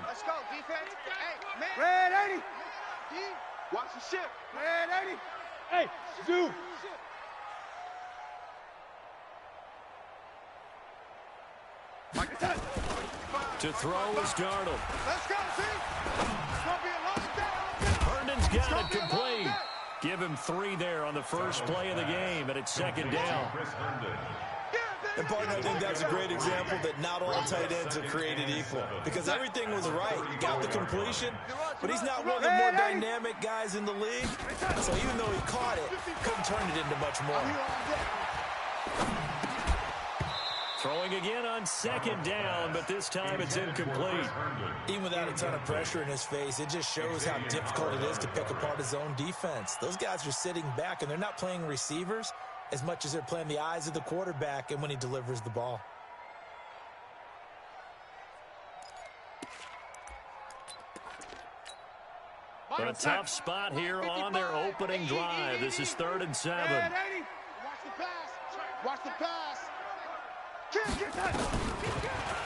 one. Let's go, defense. Hey, man. Red 80. D, watch the ship. Red 80. Hey, zoom. To throw is Darnold. Let's go, see? It's going to be a long day. Herndon's got it complete. Give him 3 there on the first play of the game, and it's second down. And, partner, I think that's a great example that not all tight ends are created equal. Because everything was right. He got the completion, but he's not one of the more dynamic guys in the league. So even though he caught it, couldn't turn it into much more. Throwing again on second down, but this time it's incomplete. Even without a ton of pressure in his face, it just shows how difficult it is to pick apart his own defense. Those guys are sitting back, and they're not playing receivers as much as they're playing the eyes of the quarterback and when he delivers the ball. A tough spot here on their opening drive. This is 3rd and 7. Watch the pass. Watch the pass.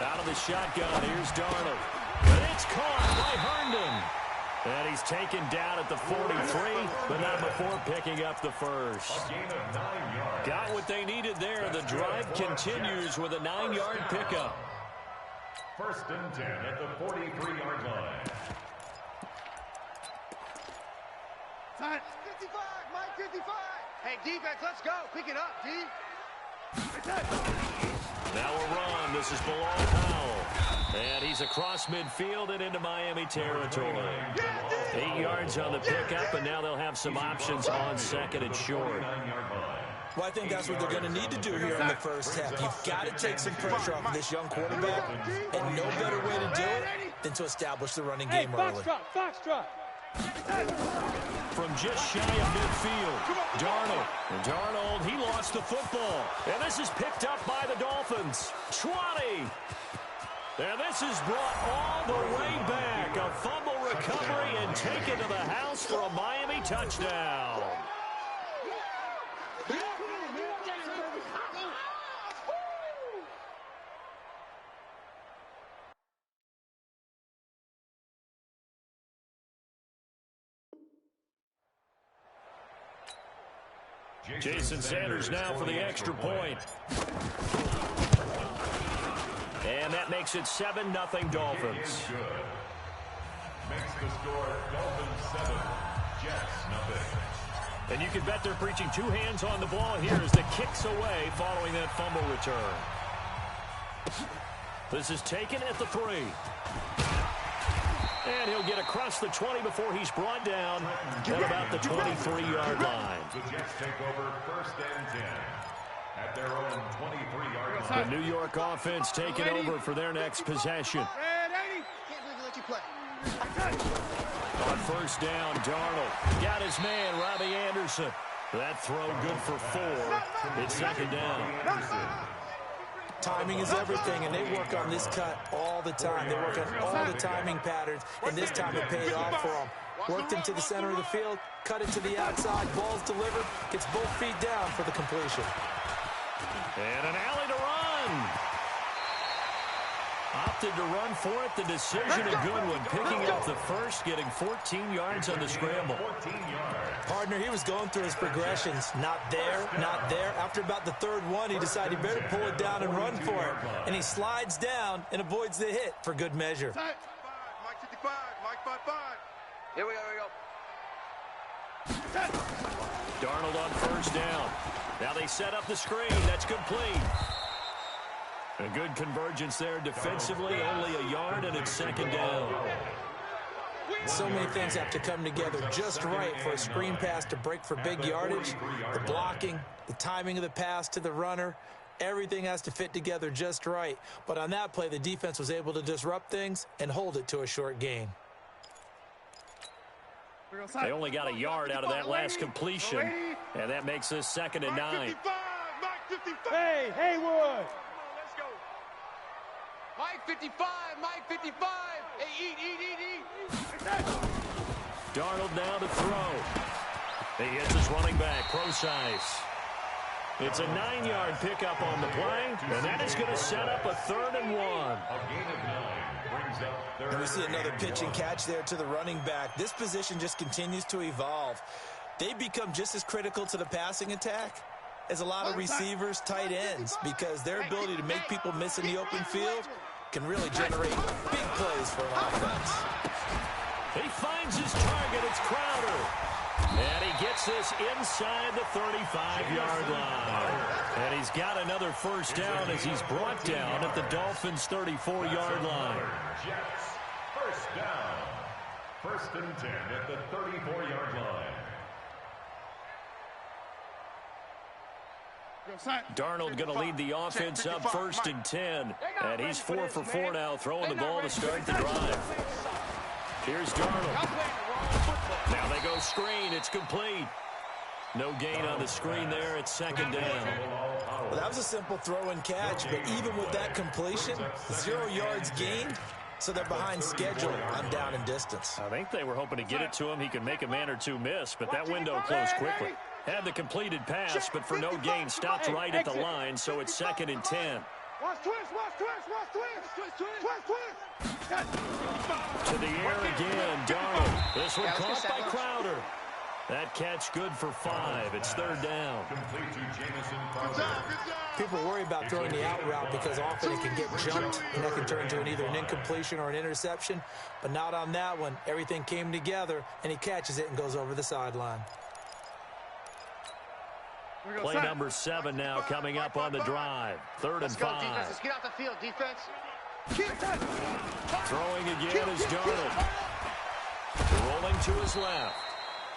Out of the shotgun, here's Darnold. And it's caught by Herndon. And he's taken down at the 43, but not before picking up the first. Got what they needed there. The drive continues with a 9-yard pickup. 1st and 10 at the 43-yard line. 55, Mike 55. Hey, defense, let's go. Pick it up, D. Now a run. This is below Powell. And he's across midfield and into Miami territory. 8 yards on the pickup, and now they'll have some options on 2nd and short. Well, I think that's what they're going to need to do here in the first half. You've got to take some pressure off of this young quarterback, and no better way to do it than to establish the running game early. Foxtrot. From just shy of midfield, Darnold. And Darnold, he lost the football. And this is picked up by the Dolphins. 20. And this is brought all the way back. A fumble recovery and taken to the house for a Miami touchdown. Jason Sanders now for the extra point. And that makes it 7-0 Dolphins. Makes the score Dolphins 7, Jets 0. And you can bet they're preaching 2 hands on the ball here as the kick's away following that fumble return. This is taken at the 3. And he'll get across the 20 before he's brought down at about the 23-yard line. The Jets take over 1st and 10 at their own 23-yard line. The New York offense taking over for their next possession. Can't believe they let you play. On 1st down, Darnold got his man, Robbie Anderson. That throw good for 4. It's 2nd down. Timing is everything, and they work on this cut all the time. They work on all the timing patterns, and this time it paid off for them. Worked him to the center of the field, cut it to the outside, ball's delivered, gets both feet down for the completion. And an alley to run. Opted to run for it. The decision a good one. Picking up the first, getting 14 yards on the scramble. 14 yards. Partner, he was going through his progressions. Not there, not there. After about the 3rd one, he decided he better pull it down and run for it. And he slides down and avoids the hit for good measure. Mike 55, Mike 55. Here we go. Darnold on 1st down. Now they set up the screen. That's complete. A good convergence there defensively. Only a yard, and it's 2nd down. So many things have to come together just right for a screen pass to break for big yardage. The blocking, the timing of the pass to the runner, everything has to fit together just right. But on that play, the defense was able to disrupt things and hold it to a short gain. They only got a yard out of that last completion, and that makes this 2nd and 9. Hey, Haywood. Mike 55, Mike 55. Hey, eat. Darnold now to throw. He hits his running back, Procise. It's a 9-yard pickup on the play, and that is going to set up a 3rd and 1. A gain of 9 brings And we see another pitch and catch there to the running back. This position just continues to evolve. They become just as critical to the passing attack as a lot of receivers, tight ends, because their ability to make people miss in the open field can really generate big plays for an offense. He finds his target. It's Crowder. And he gets this inside the 35-yard line. And he's got another first down as he's brought down at the Dolphins' 34-yard line. Jets, first down. 1st and 10 at the 34-yard line. Darnold going to lead the offense up 1st and 10. And he's 4 for 4 now, throwing the ball to start the drive. Here's Darnold. Now they go screen. It's complete. No gain on the screen there. It's 2nd down. Well, that was a simple throw and catch, but even with that completion, 0 yards gained, so they're behind schedule on down and distance. I think they were hoping to get it to him. He could make a man or two miss, but that window closed quickly. Had the completed pass, but for no gain, stopped right at the line, so it's 2nd and 10. Watch twist, watch twist, watch twist, twist, twist. To the air again, Darnold. This one caught by Crowder. That catch good for 5. It's 3rd down. Complete to Jamison. People worry about throwing the out route because often it can get jumped, and that can turn into either an incompletion or an interception. But not on that one. Everything came together, and he catches it and goes over the sideline. Play number 7 now coming up on the drive. 3rd and 5. Defense. Let's get out the field, defense. Throwing again is Darnold. Rolling to his left.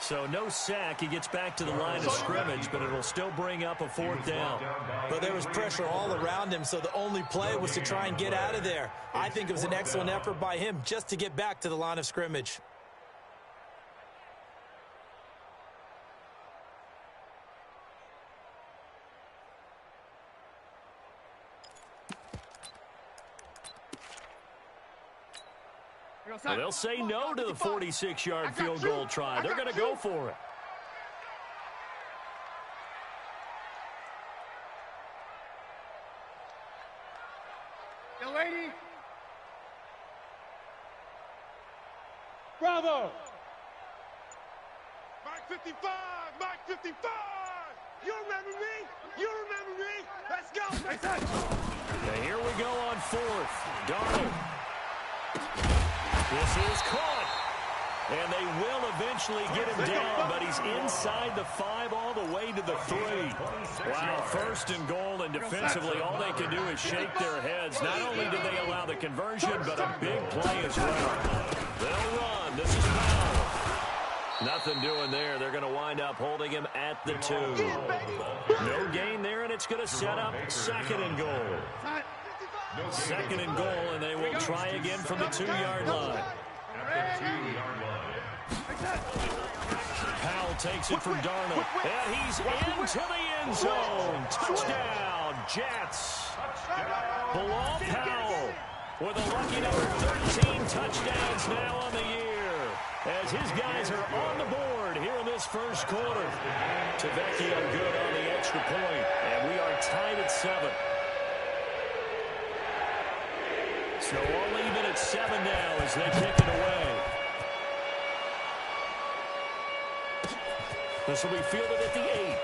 So no sack. He gets back to the line of scrimmage, but it'll still bring up a 4th down. But there was pressure all around him, so the only play was to try and get out of there. I think it was an excellent effort by him just to get back to the line of scrimmage. Well, they'll say no to the 46-yard field goal try. They're going to go for it. Yo, lady. Bravo! Mike 55! Mike 55! You remember me? You remember me? Let's go! Okay, here we go on 4th. Darnold. This is caught. And they will eventually get him down, but he's inside the 5 all the way to the 3. Wow, 1st and goal, and defensively all they can do is shake their heads. Not only do they allow the conversion, but a big play as well. They'll run. This is foul. Nothing doing there. They're going to wind up holding him at the 2. No gain there, and it's going to set up 2nd and goal. 2nd and goal, and they will try again from the 2-yard line. Powell takes it from Darnold, and he's into the end zone. Touchdown, Jets. Bilal Powell with a lucky number 13 touchdowns now on the year, as his guys are on the board here in this 1st quarter. Tavecchio good on the extra point, and we are tied at 7. So all even at 7 now as they kick it away. This will be fielded at the 8.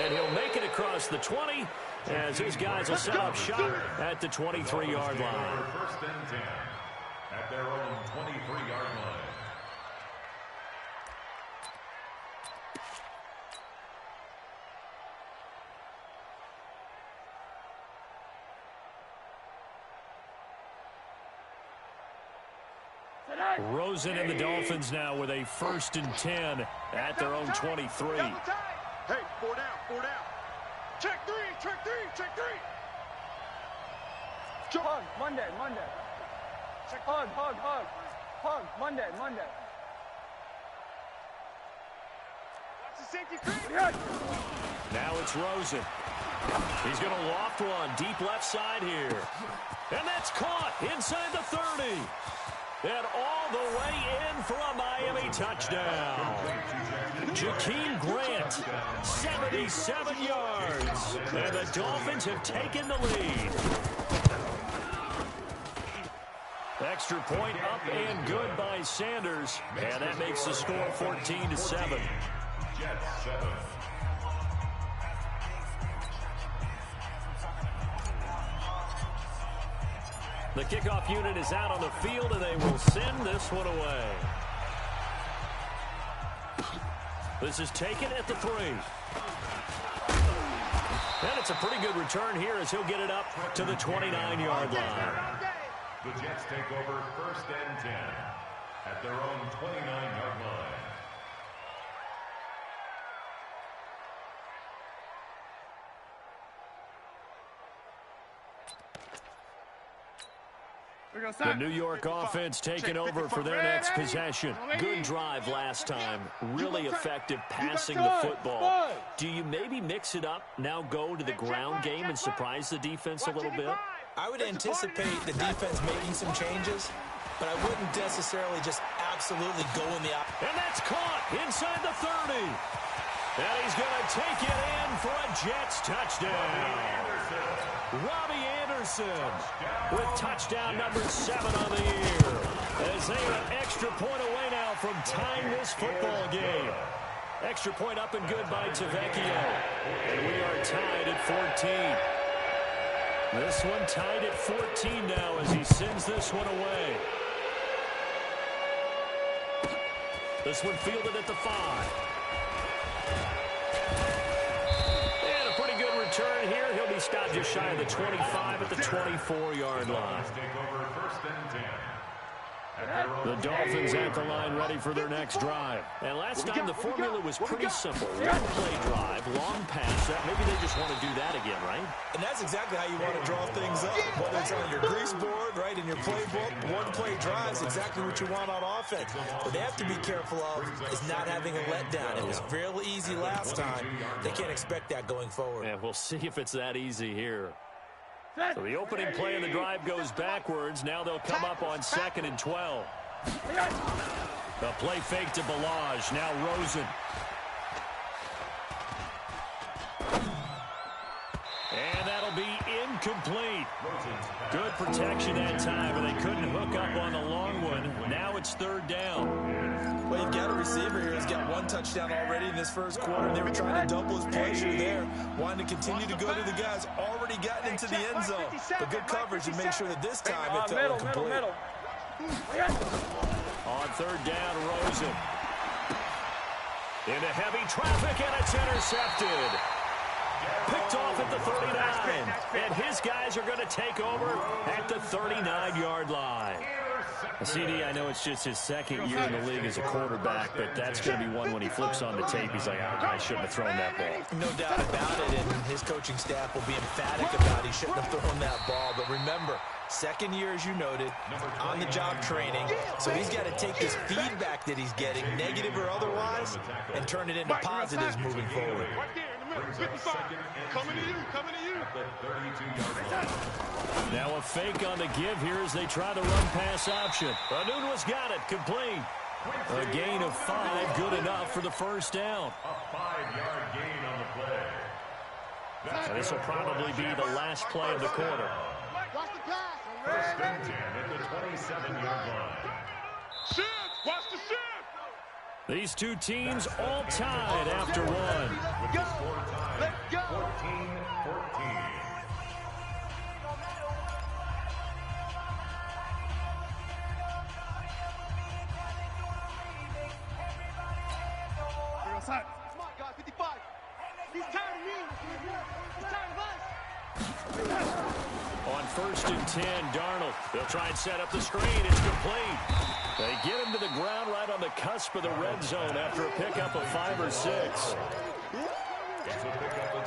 And he'll make it across the 20 as his guys will set up shop at the 23-yard line. 1st and 10 at their own 23-yard line. Rosen and the Dolphins now with a 1st and 10 at their own 23. Hey, 4 down, 4 down. Check 3, check 3, check 3. Hug, Monday. Hug, Monday. Watch the safety creep. Now it's Rosen. He's going to loft one deep left side here. And that's caught inside the 30. And all the way in for a Miami touchdown. Jakeem Grant, 77 yards. And the Dolphins have taken the lead. Extra point up and good by Sanders. And that makes the score 14-7. Jets 7. The kickoff unit is out on the field, and they will send this one away. This is taken at the 3. And it's a pretty good return here as he'll get it up to the 29-yard line. The Jets take over 1st and 10 at their own 29-yard line. The New York offense taking over for their next possession. Good drive last time. Really effective passing the football. Do you maybe mix it up, now go to the ground game and surprise the defense a little bit? I would anticipate the defense making some changes, but I wouldn't necessarily just absolutely go in the And that's caught inside the 30. And he's going to take it in for a Jets touchdown. Robbie Anderson with touchdown number 7 on the year. As they are an extra point away now from tying this football game. Extra point up and good by Tavecchio. And we are tied at 14. This one tied at 14 now as he sends this one away. This one fielded at the 5. And a pretty good return here. He'll be stopped just shy of the 25 at the 24-yard line. Take over 1st and 10. The Dolphins at the line ready for their next drive. And last time the formula was pretty simple. One play drive, long pass. Maybe they just want to do that again, right? And that's exactly how you want to draw things up. Whether it's on your grease board, right, in your playbook, one play drive is exactly what you want on offense. What they have to be careful of is not having a letdown. It was fairly easy last time. They can't expect that going forward. Yeah, we'll see if it's that easy here. So the opening play of the drive goes backwards. Now they'll come up on 2nd and 12. The play fake to Balaj. Now Rosen. And that'll be incomplete. Good protection that time, but they couldn't hook up on the long one. Now it's 3rd down. Well, you've got a receiver here who's got 1 touchdown already in this first quarter. They were trying to double his pleasure there. Wanting to continue to go to the guys already gotten into the end zone. But good coverage to make sure that this time it felt incomplete. On 3rd down, Rosen. Into heavy traffic, and it's intercepted. Picked off at the 39. And his guys are going to take over at the 39-yard line. CD, I know it's just his 2nd year in the league as a quarterback, but that's going to be one when he flips on the tape. He's like, I shouldn't have thrown that ball. No doubt about it, and his coaching staff will be emphatic about he shouldn't have thrown that ball. But remember, 2nd year, as you noted, on-the-job training. So he's got to take this feedback that he's getting, negative or otherwise, and turn it into positives moving forward. Coming to you, coming to you. Now a fake on the give here as they try the run-pass option. Anunwa's got it, complete. A gain of 5, good enough for the 1st down. A 5-yard gain on the play. And this will probably be the last play of the quarter. Watch the pass. 1st and 10 at the 27-yard line. Shift! Watch the shift! These two teams all tied after one. With the score tied, 14-14. Come on, guys, 55. He's tired of me. He's tired of us. On 1st and 10, Darnold. They'll try and set up the screen. It's complete. They get him to the ground right on the cusp of the red zone after a pickup of 5 or 6.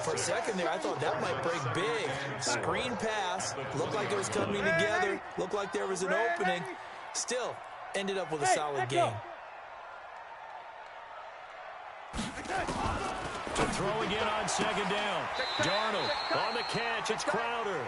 For a second there, I thought that might break big. Screen pass. Looked like it was coming together. Looked like there was an opening. Still, ended up with a solid game. To throw again on 2nd down. Darnold on the catch. It's Crowder.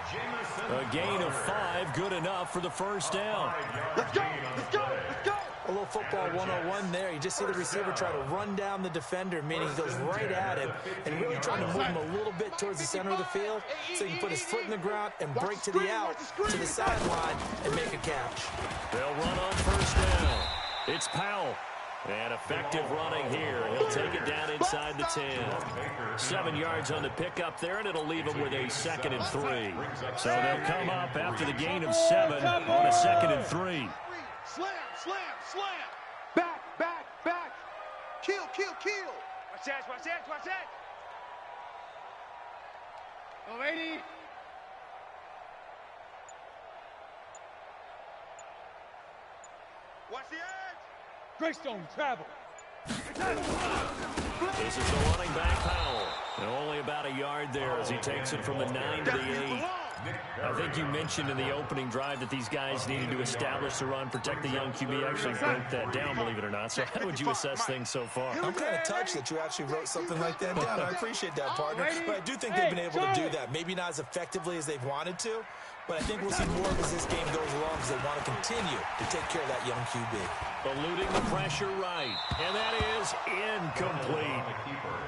A gain of 5, good enough for the 1st down. Let's go. Let's go. Let's go. A little football 101 there. You just see the receiver try to run down the defender, meaning he goes right at him and really trying to move him a little bit towards the center of the field so he can put his foot in the ground and break to the out, to the sideline, and make a catch. They'll run on first down. It's Powell. And effective running here. He'll take it down inside the 10. 7 yards on the pickup there, and it'll leave him with a 2nd and 3. So they'll come up after the gain of 7 on a 2nd and 3. Slam, slam, slam. Back, back, back. Kill, kill, kill. Watch that, watch that, watch that. Go 80. Watch the edge. Greystone, travel. This is the running back, Powell. And only about a yard there as he takes it from the 9 to the 8. I think you mentioned in the opening drive that these guys needed to establish the run, protect the young QB. Actually broke that down, believe it or not. So how would you assess things so far? I'm kind of touched that you actually wrote something like that down. I appreciate that, partner. But I do think they've been able to do that. Maybe not as effectively as they've wanted to, but I think we'll see more of as this game goes along because they want to continue to take care of that young QB. Eluding the pressure right, and that is incomplete.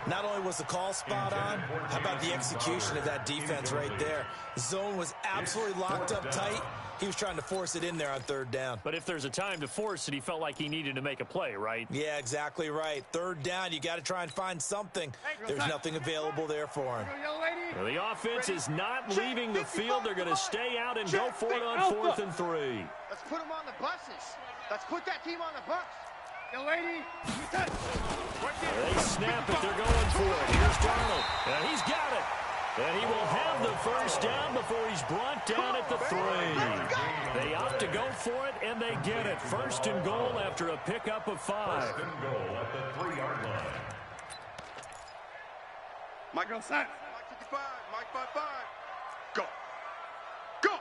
Not only was the call spot on, how about the execution of that defense right there? The zone was absolutely locked up tight. He was trying to force it in there on 3rd down. But if there's a time to force it, he felt like he needed to make a play, right? Yeah, exactly right. 3rd down, you got to try and find something. There's nothing available there for him. Well, the offense is not leaving the field. They're going to stay out and go for it on 4th and 3. Let's put them on the buses. Let's put that team on the bus. Yo, 80. They snap it. They're going for it. Here's Darnold. And he's got it. And he will have the first down before he's brought down at the 3. They opt to go for it, and they get it. 1st and goal after a pickup of 5. 1st and goal at the 3-yard line. Mike on set. Mike 55. Mike 55. Go. Go.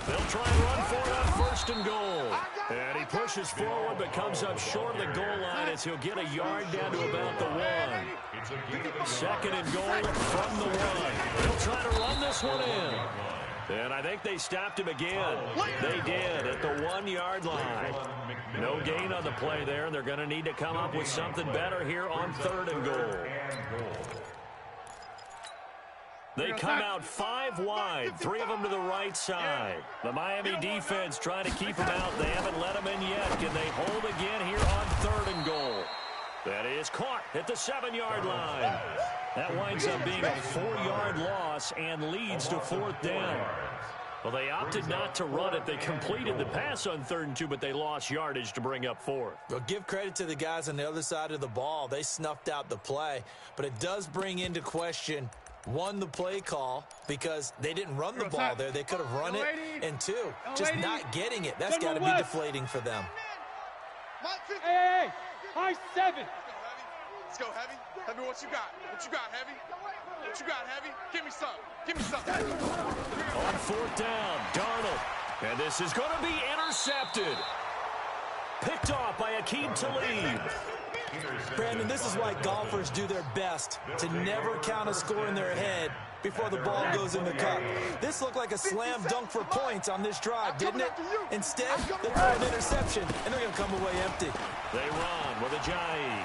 They'll try and run for it on 1st and goal. And he pushes forward but comes up short of the goal line as he'll get a yard down to about the 1. 2nd and goal from the 1. They'll try to run this one in. And I think they stopped him again. They did at the 1-yard line. No gain on the play there, and they're going to need to come up with something better here on 3rd and goal. They come out 5 wide, 3 of them to the right side. The Miami defense trying to keep them out. They haven't let them in yet. Can they hold again here on 3rd and goal? That is caught at the 7-yard line. That winds up being a 4-yard loss and leads to 4th down. Well, they opted not to run it. They completed the pass on 3rd and 2, but they lost yardage to bring up 4th. Well, give credit to the guys on the other side of the ball. They snuffed out the play, but it does bring into question, 1, the play call, because they didn't run the ball there. They could have run it. And 2, just not getting it. That's got to be deflating for them. Hey, high 7. Let's go, Heavy. Heavy, what you got? What you got, Heavy? What you got, Heavy? Give me some. Give me some. On 4th down, Darnold. And this is going to be intercepted. Picked off by Akeem Talib. Brandon, this is why golfers do their best to never count a score in their head before the ball goes in the cup. This looked like a slam dunk for points on this drive, didn't it? Instead, they throw an interception, and they're going to come away empty. They run with Ajayi.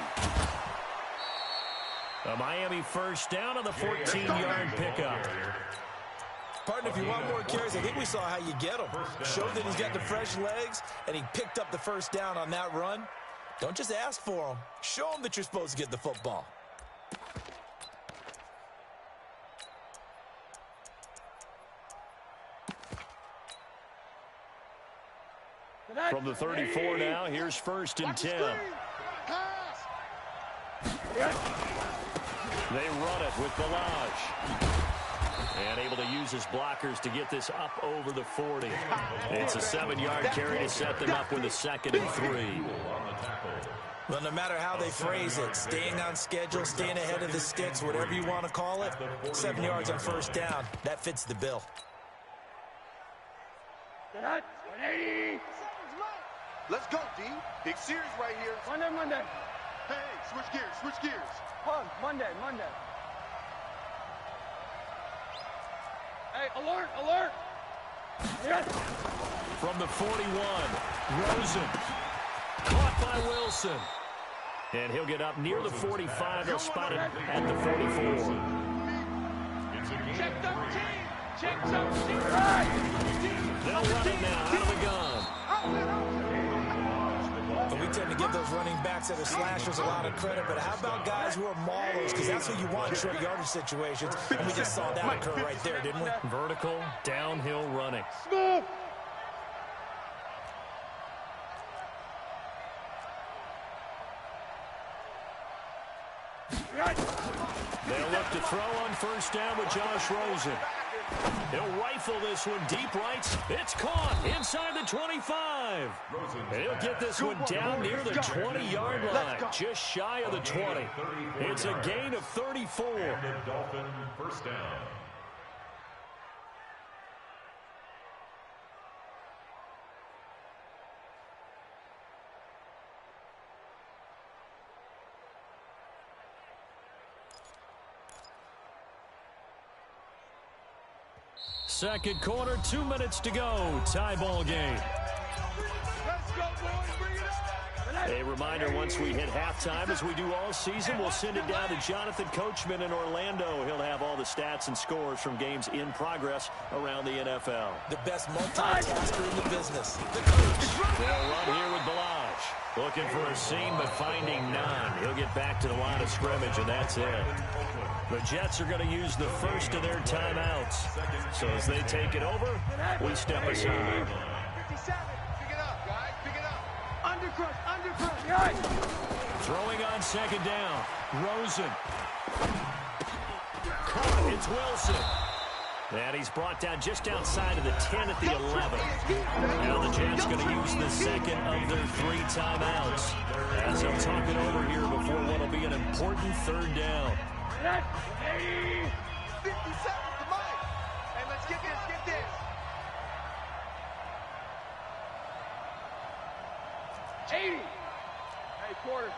A Miami 1st down on the 14-yard pickup. Partner, if you want more carries, I think we saw how you get them. Showed that he's got the fresh legs, and he picked up the 1st down on that run. Don't just ask for them. Show them that you're supposed to get the football. From the 34 now, here's 1st and 10. They run it with Balaj. And able to use his blockers to get this up over the 40. It's a 7-yard carry to set them up with a 2nd and 3. Well, no matter how they phrase it, staying on schedule, staying ahead of the sticks, whatever you want to call it, 7 yards on 1st down, that fits the bill. Let's go, D. Big series right here. Monday. Hey, switch gears. Punk, Monday. Hey, alert. From the 41, Rosen. Caught by Wilson. And he'll get up near the 45. They'll spot it at the 44. Check 13. Check 13. They'll run it now out of the gun. And we tend to give those running backs that are slashers a lot of credit, but how about guys who are maulers? Because that's who you want in short yardage situations. And we just saw that occur right there, didn't we? Vertical, downhill running. Smooth. They'll look to throw on first down with Josh Rosen. He'll rifle this one deep right. It's caught inside the 25. And he'll get this one down near the 20-yard line, just shy of the 20. It's a gain of 34. The Dolphin first down. Second quarter, 2 minutes to go. Tie ball game. Let's go, boys. Bring it up. A reminder, once we hit halftime, as we do all season, we'll send it down to Jonathan Coachman in Orlando. He'll have all the stats and scores from games in progress around the NFL. The best multitasker in the business. The coach. They'll run here with Balaj. Looking for a seam, but finding none. He'll get back to the line of scrimmage, and that's it. The Jets are going to use the first of their timeouts. So as they take it over, we step aside. 57. Pick it up, guys. Pick it up. Undercrush. Undercrush. Throwing on second down. Rosen. Caught. It's Wilson. And he's brought down just outside of the 10 at the 11. Now the Jets going to use the second of their 3 timeouts. As they'll talk it over here before what will be an important third down. 57, come on. Hey, let's get this, get this. 80. Hey, quarter.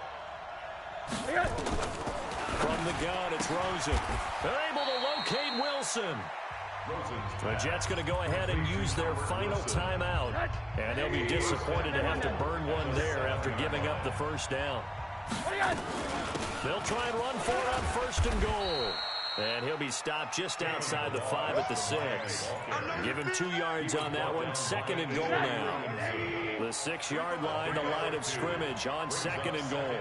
From the gun, it's Rosen. They're able to locate Wilson. The Jets going to go ahead and use their final timeout. And they'll be disappointed to have to burn one there after giving up the first down. They'll try and run for it on first and goal. And he'll be stopped just outside the 5 at the 6. Give him 2 yards on that one. Second and goal now. The 6-yard line, the line of scrimmage on second and goal.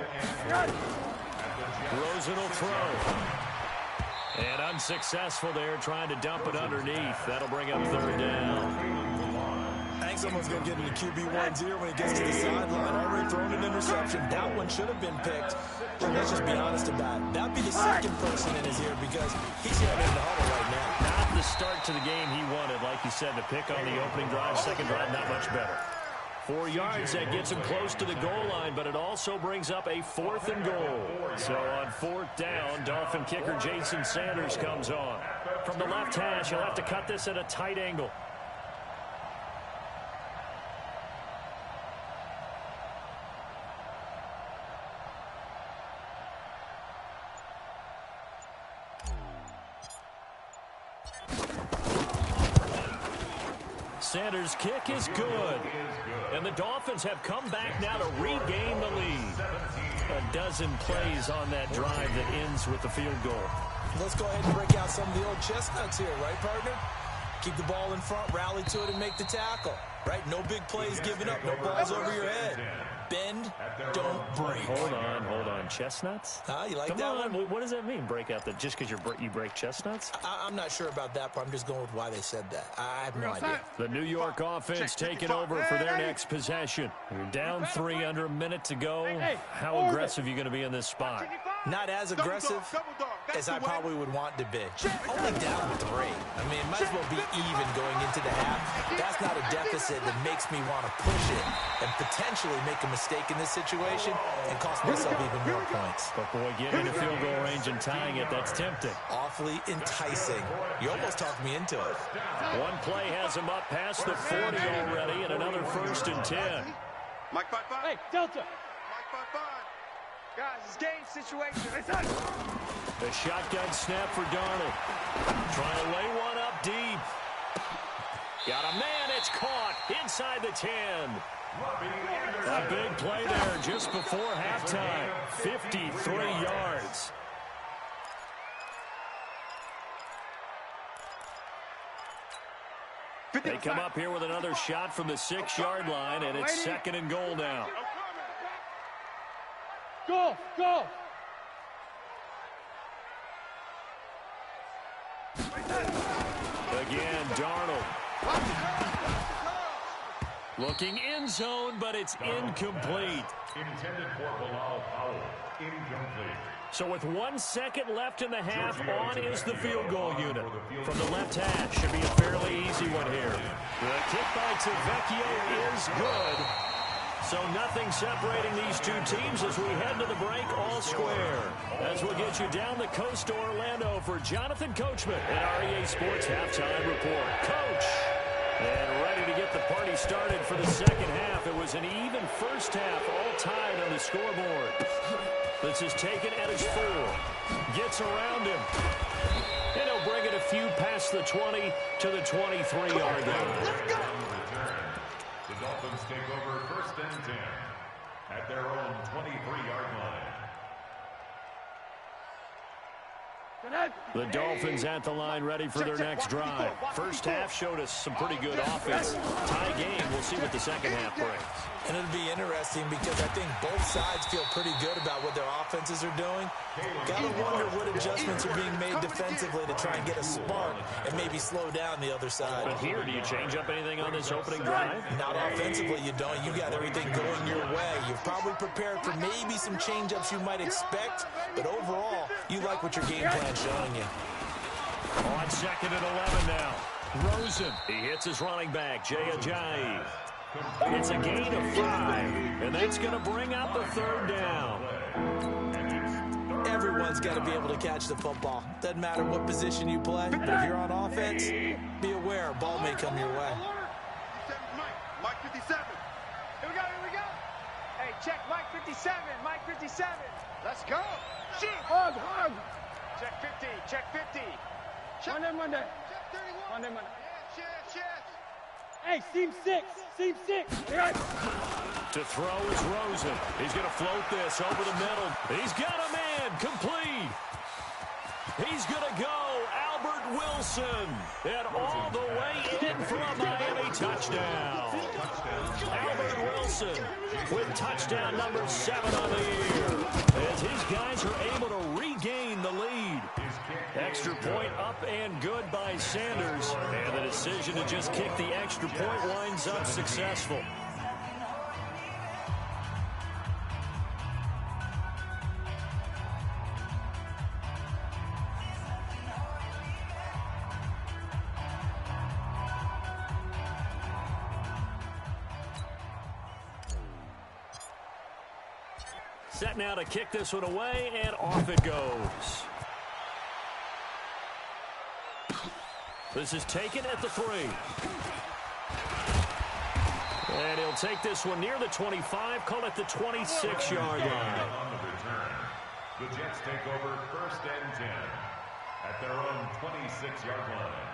Rosen will throw. And unsuccessful there, trying to dump it underneath. That'll bring up third down. I think someone's going to get into QB1's ear when he gets to the sideline. Already thrown an interception. That one should have been picked. But let's just be honest about it. That'd be the second person in his ear because he's heading in the huddle right now. Not the start to the game he wanted, like you said, to pick on the opening drive. Second drive, not much better. 4 yards, that gets him close to the goal line, but it also brings up a 4th and goal. So on 4th down, Dolphin kicker Jason Sanders comes on. From the left hash, he'll have to cut this at a tight angle. Sanders' kick is good. And the Dolphins have come back now to regain the lead. A dozen plays on that drive that ends with the field goal. Let's go ahead and break out some of the old chestnuts here, right, partner? Keep the ball in front, rally to it, and make the tackle. Right? No big plays given up, no balls over your head. Bend, don't break. Hold on. Chestnuts? You like Come that on. one? What does that mean, break out the, just because you break chestnuts? I'm not sure about that part. I'm just going with why they said that. I have no idea. The New York offense taking over for their next possession. You're down 3 under a minute to go. How aggressive are you going to be in this spot? Not as aggressive as I probably would want to be. Only down 3. I mean, it might as well be even going into the half. That's not a deficit that makes me want to push it and potentially make a mistake in this situation and cost myself even more points. But boy, getting to field goal range and tying it, that's tempting. Awfully enticing. You almost talked me into it. One play has him up past the 40 already, and another 1st and 10. Mike 5-5. Hey, Delta. Mike 5-5. Guys, it's game situation. The shotgun snap for Darnold. Trying to lay one up deep. Got a man. It's caught inside the 10. A big play there just before halftime. 53 yards. They come up here with another shot from the 6-yard line, and it's 2nd and goal now. Go, go. Again, Darnold. Looking end zone, but it's incomplete. Intended for Bilal Powell. Incomplete. So with 1 second left in the half, on is the field goal unit. From the left hash, should be a fairly easy one here. The kick by Tavecchio is good. So nothing separating these two teams as we head to the break, all square. As we'll get you down the coast to Orlando for Jonathan Coachman at our EA Sports Halftime Report. Coach! And ready to get the party started for the second half. It was an even first half, all tied on the scoreboard. This is taken at his 4. Gets around him. And he'll bring it a few past the 20 to the 23-yard line. The Dolphins take over 1st and 10 at their own 23-yard line. The Dolphins at the line, ready for their next drive. First half showed us some pretty good offense. Tie game. We'll see what the second half brings. And it'll be interesting because I think both sides feel pretty good about what their offenses are doing. Gotta wonder what adjustments are being made defensively to try and get a spark and maybe slow down the other side. But here, do you change up anything on this opening drive? Not offensively, you don't. You got everything going your way. You've probably prepared for maybe some change-ups you might expect, but overall, you like what your game plan's showing you. On 2nd and 11 now. Rosen. He hits his running back, Jay Ajayi. It's a gain of 5, and that's going to bring up a 3rd down. Everyone's got to be able to catch the football. Doesn't matter what position you play, but if you're on offense, be aware a ball may come your way. Mike 57. Here we go, here we go. Hey, check Mike 57, Mike 57. Let's go. Shoot. Hug, hug. Check 50, check 50. Monday, Monday. Check 31. Monday, Monday. Yes. Hey, seam 6, seam 6. Here. To throw is Rosen. He's going to float this over the middle. He's got a man complete. He's going to go Albert Wilson. And all the way in for a Miami touchdown. Albert Wilson with touchdown number 7 on the year. As his guys are able to regain the lead. Extra point up and good by Sanders. And the decision to just kick the extra point winds up successful. Set now to kick this one away, and off it goes. This is taken at the 3. And he'll take this one near the 25, call it the 26-yard line. On the return, the Jets take over 1st and 10 at their own 26-yard line.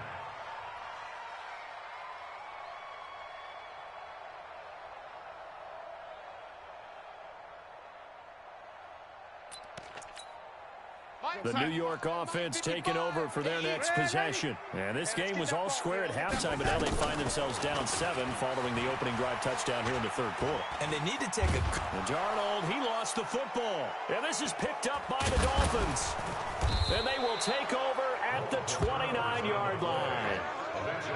The New York offense taking over for their next possession. And this game was all square at halftime, but now they find themselves down 7 following the opening drive touchdown here in the 3rd quarter. And they need to take a... And Darnold, he lost the football. And this is picked up by the Dolphins. And they will take over at the 29-yard line.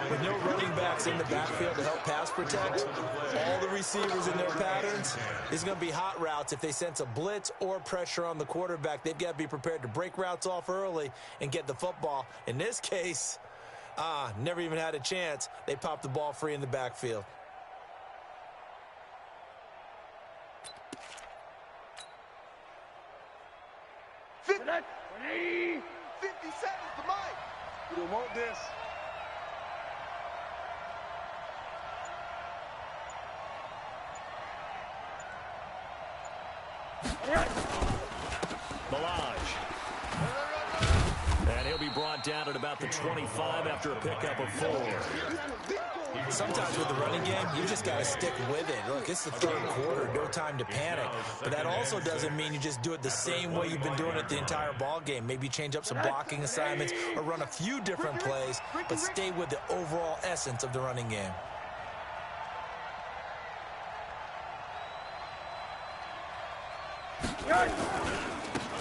With no running backs in the backfield to help pass protect, all the receivers in their patterns, is going to be hot routes. If they sense a blitz or pressure on the quarterback, they've got to be prepared to break routes off early and get the football. In this case, never even had a chance. They popped the ball free in the backfield. That 50 seconds to Mike. You don't want this. Balaj. And he'll be brought down at about about the 25 after a pickup of 4. Sometimes with the running game, you just got to stick with it. Look, it's the third quarter, no time to panic. But that also doesn't mean you just do it the same way you've been doing it the entire ball game. Maybe change up some blocking assignments or run a few different plays, but stay with the overall essence of the running game.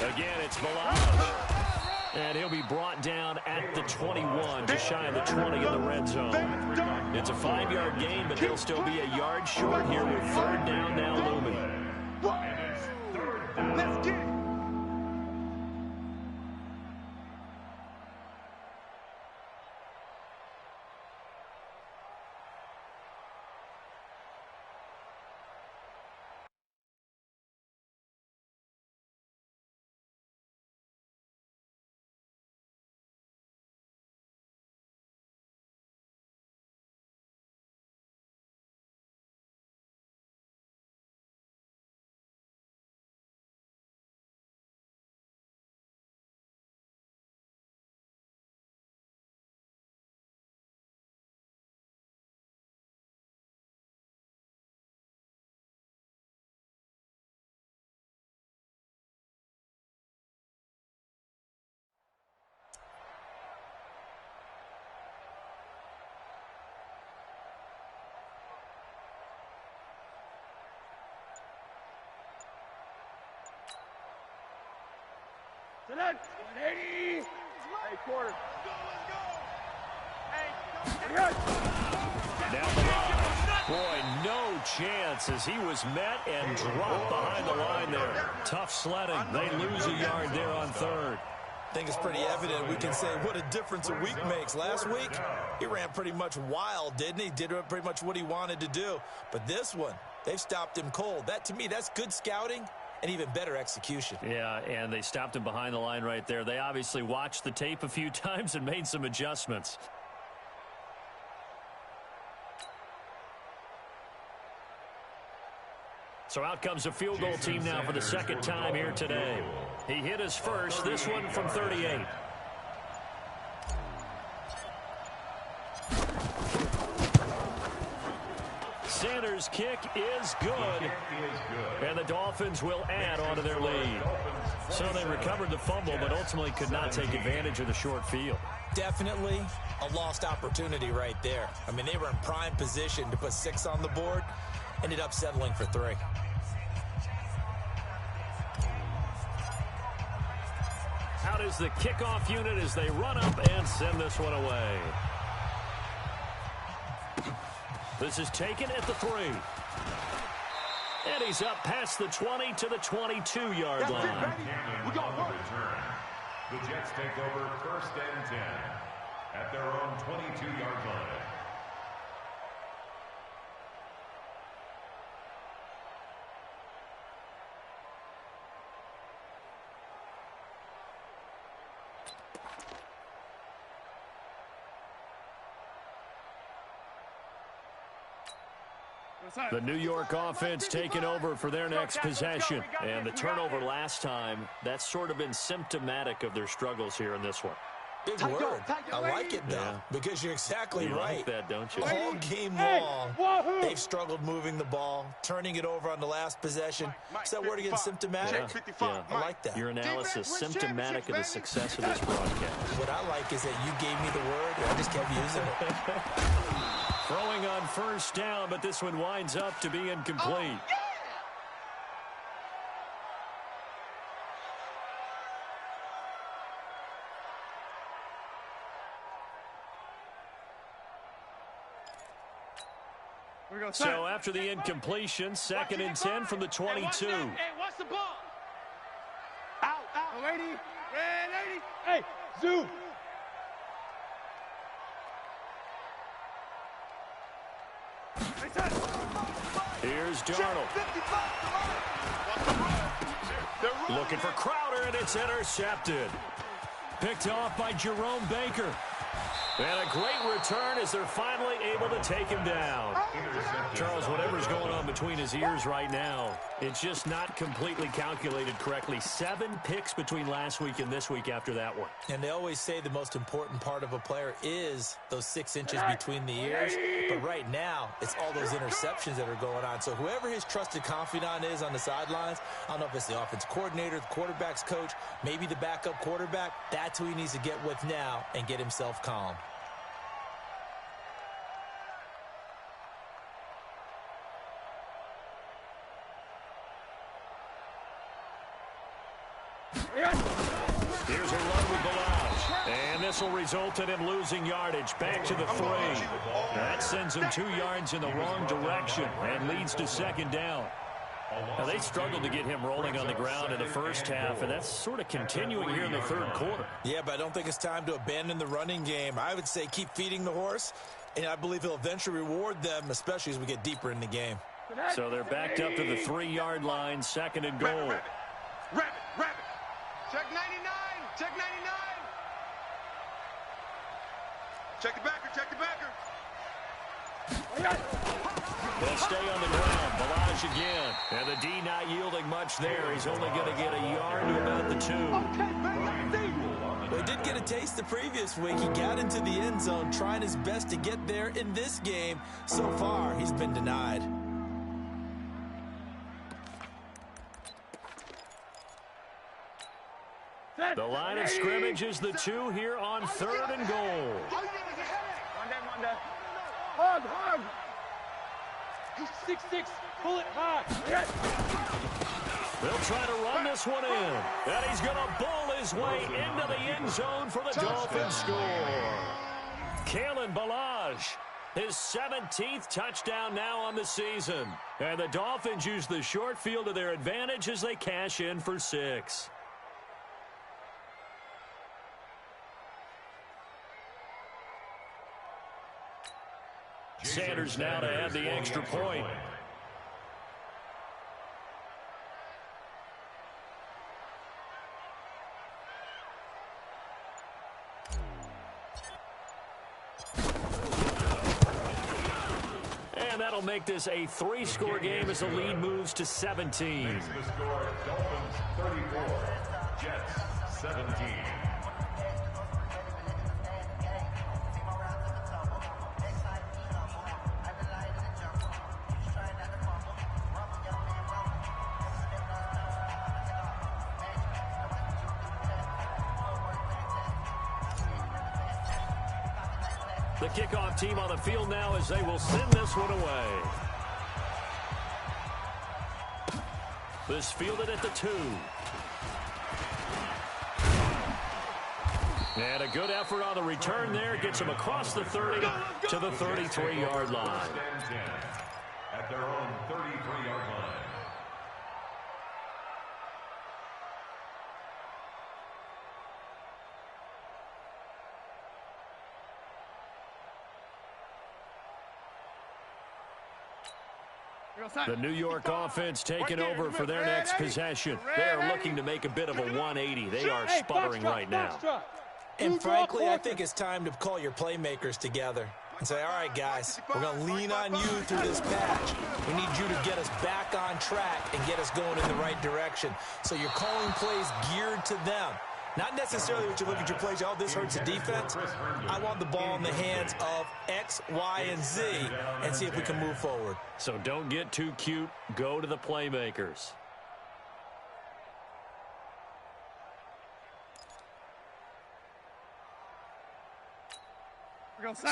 Again, it's Milano. And he'll be brought down at the 21, just shy of the 20 in the red zone. It's a 5-yard gain, but they'll still be a yard short here with third down now looming. Let's get it. Select 180. Hey, quarter. Down the line. Boy, no chance as he was met and dropped behind the line there. Tough sledding. They lose a yard there on third. I think it's pretty evident. We can say what a difference a week makes. Last week, he ran pretty much wild, didn't he? Did pretty much what he wanted to do. But this one, they've stopped him cold. That, to me, that's good scouting and even better execution. Yeah, and they stopped him behind the line right there. They obviously watched the tape a few times and made some adjustments. So out comes a field goal team now for the second time here today. He hit his first, this one from 38. Sanders' kick is good. And the Dolphins will add on to their lead. So they recovered the fumble, but ultimately could not take advantage of the short field. Definitely a lost opportunity right there. I mean, they were in prime position to put 6 on the board. Ended up settling for 3. Out is the kickoff unit as they run up and send this one away. This is taken at the 3. And he's up past the 20 to the 22-yard line. We got one return. The Jets take over first and 10 at their own 22-yard line. The New York offense taking over for their next possession. And the turnover last time, that's sort of been symptomatic of their struggles here in this one. Big word. I like it, though, because you're exactly right. Like that, don't you? All game long, they've struggled moving the ball, turning it over on the last possession. Is that word again, symptomatic? Yeah. I like that. Your analysis, symptomatic of the success of this broadcast. What I like is that you gave me the word, and I just kept using it. Throwing on first down, but this one winds up to be incomplete. So after the incompletion, 2nd and 10 from the 22. Hey, watch the ball. Out. Red 80. Hey, zoom. Here's Darnold. Looking for Crowder, and it's intercepted. Picked off by Jerome Baker. And a great return as they're finally able to take him down. Charles, whatever's going on between his ears right now, it's just not completely calculated correctly. 7 picks between last week and this week after that one. And they always say the most important part of a player is those 6 inches between the ears. But right now, it's all those interceptions that are going on. So whoever his trusted confidant is on the sidelines, I don't know if it's the offense coordinator, the quarterback's coach, maybe the backup quarterback, that's who he needs to get with now and get himself calm. Here's a run with Balazs. And this will result in him losing yardage. Back to the 3. That sends him 2 yards in the wrong direction and leads to 2nd down. Now, they struggled to get him rolling on the ground in the first half, and that's sort of continuing here in the 3rd quarter. Yeah, but I don't think it's time to abandon the running game. I would say keep feeding the horse, and I believe he'll eventually reward them, especially as we get deeper in the game. So they're backed up to the 3-yard line, 2nd and goal. Rabbit. Check 99. Check 99. Check the backer. They'll stay on the ground. Balazs again. And the D not yielding much there. He's only going to get a yard to about the 2. Well, he did get a taste the previous week. He got into the end zone trying his best to get there in this game. So far, he's been denied. The line of scrimmage is the 2 here on 3rd and goal. Hug. He's 6'6". Pull it hard. They'll try to run this one in. And he's going to bowl his way into the end zone for the Dolphins score. Kalen Balazs, his 17th touchdown now on the season. And the Dolphins use the short field to their advantage as they cash in for 6. Sanders now to add the extra point. And that'll make this a 3-score game as the lead moves to 17. Makes the score Dolphins 34, Jets 17. The kickoff team on the field now as they will send this one away. This fielded at the 2. And a good effort on the return there. Gets him across the 30 to the 33-yard line. First and 10 at their own 33-yard line. The New York offense taking over for their next possession. They're looking to make a bit of a 180. They are sputtering right now. And frankly, I think it's time to call your playmakers together and say, all right, guys, we're going to lean on you through this patch. We need you to get us back on track and get us going in the right direction. So you're calling plays geared to them. Not necessarily what you look at your plays, oh, this hurts the defense. I want the ball in the hands of X, Y, and Z and see if we can move forward. So don't get too cute. Go to the playmakers.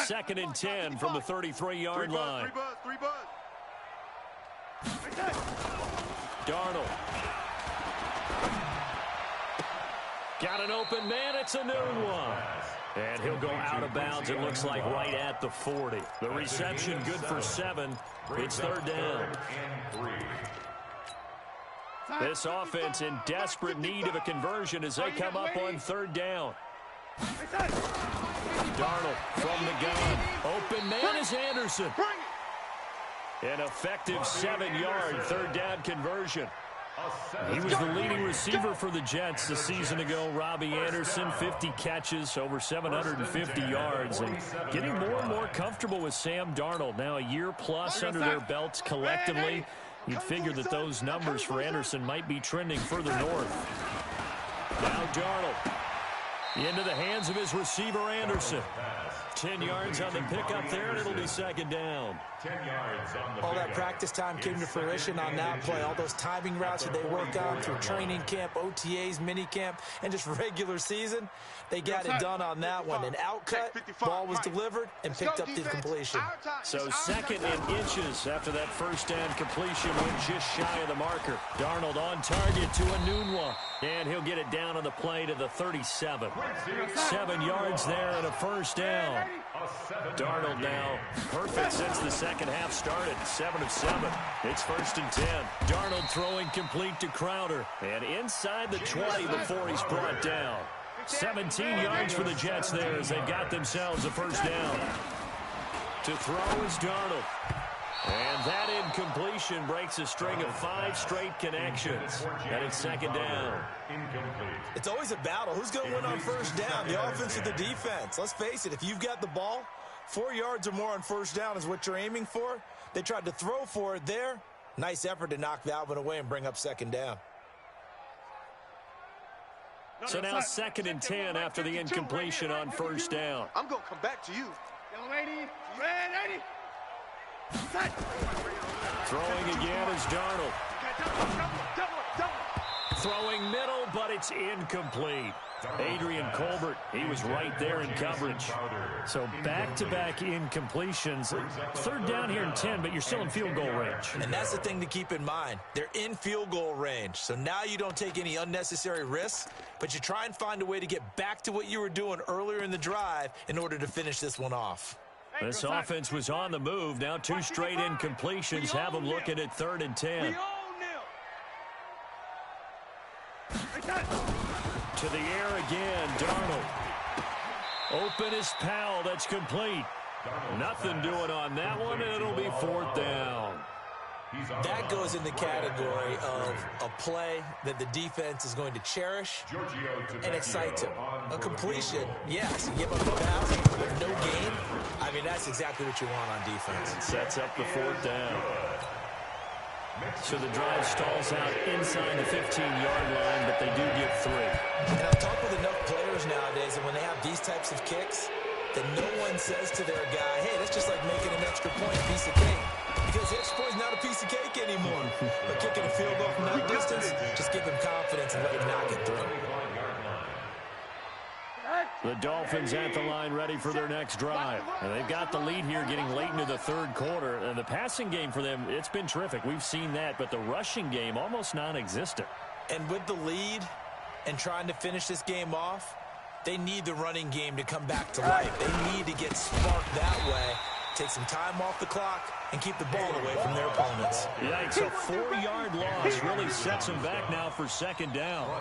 Second and 10 from the 33-yard line. Three buzz. Darnold. Got an open man. It's a new one. And he'll go out of bounds, it looks like, right at the 40. The reception good for 7. It's 3rd down. This offense in desperate need of a conversion as they come up on 3rd down. Darnold from the gun. Open man is Anderson. An effective 7-yard 3rd down conversion. He was the leading receiver for the Jets a season ago. Robbie Anderson, 50 catches, over 750 yards, and getting more and more comfortable with Sam Darnold. Now a year plus under their belts collectively. You'd figure that those numbers for Anderson might be trending further north. Now Darnold into the hands of his receiver Anderson. 10 yards on the pickup there, and it'll be second down. 10 yards on the all that practice time came to fruition on that play. All those timing routes that they work on through training camp, OTAs, mini camp, and just regular season, they got it done on that one. An outcut, ball was delivered, and picked up the completion. So second and inches after that first down completion went just shy of the marker. Darnold on target to Enunwa, and he'll get it down on the play to the 37. 7 yards there and a first down. Darnold now perfect since the second half started. 7 of 7. It's first and 10. Darnold throwing complete to Crowder, and inside the 20 before he's brought down. 17 yards for the Jets there as they got themselves a first down. To throw is Darnold. And that incompletion breaks a string of 5 straight connections. And it's second down. It's always a battle. Who's going to win on first down, the offense or the defense? Let's face it, if you've got the ball, 4 yards or more on first down is what you're aiming for. They tried to throw for it there. Nice effort to knock that one away and bring up second down. So now second and 10 after the incompletion on first down. I'm going to come back to you. Throwing again is Darnold. Throwing middle, but it's incomplete. Adrian Colbert, he was right there in coverage. So back-to-back incompletions. Third down here and 10, but you're still in field goal range. And that's the thing to keep in mind. They're in field goal range. So now you don't take any unnecessary risks, but you try and find a way to get back to what you were doing earlier in the drive in order to finish this one off. This offense was on the move. Now 2 straight incompletions have them looking at third and 10. To the air again, Darnold. Open is Powell, that's complete. Nothing doing on that one, and it'll be fourth down. That goes in the category of a play that the defense is going to cherish and excite them. A completion, yes, you give up the pass, but no gain. I mean, that's exactly what you want on defense. It sets up the fourth down. So the drive stalls out inside the 15-yard line, but they do get 3. And I've talked with enough players nowadays that when they have these types of kicks, that no one says to their guy, hey, that's just like making an extra point piece of cake. Because the extra point is not a piece of cake anymore. But kicking a field goal from that distance, just give him confidence and let him knock it through. The Dolphins at the line ready for their next drive. And they've got the lead here getting late into the third quarter. And the passing game for them, it's been terrific. We've seen that. But the rushing game, almost non-existent. And with the lead and trying to finish this game off, they need the running game to come back to life. They need to get sparked that way, take some time off the clock, and keep the ball away from their opponents. Yikes, a 4-yard loss really sets him back now for second down.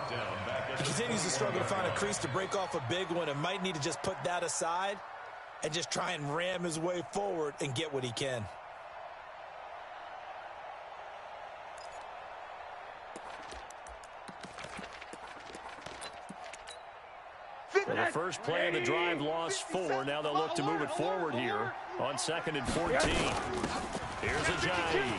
He continues to struggle to find a crease to break off a big one and might need to just put that aside and just try and ram his way forward and get what he can. The first play of the drive lost 4. Now they'll look to move it forward here on second and 14. Here's Ajayi.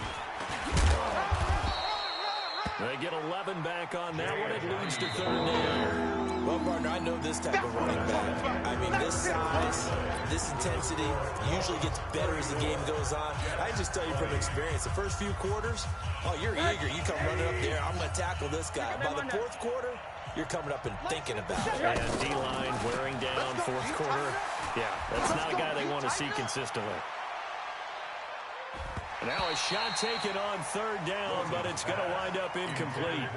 They get 11 back on that one. It leads to third down. Well, partner, I know this type of running back. I mean, this size, this intensity usually gets better as the game goes on. I just tell you from experience, the first few quarters, oh, you're eager. You come running up there. I'm going to tackle this guy. By the fourth quarter, you're coming up and thinking about it. And D-line wearing down fourth quarter. Yeah, that's not a guy they want to see consistently. Now a shot taken on third down, but it's going to wind up incomplete.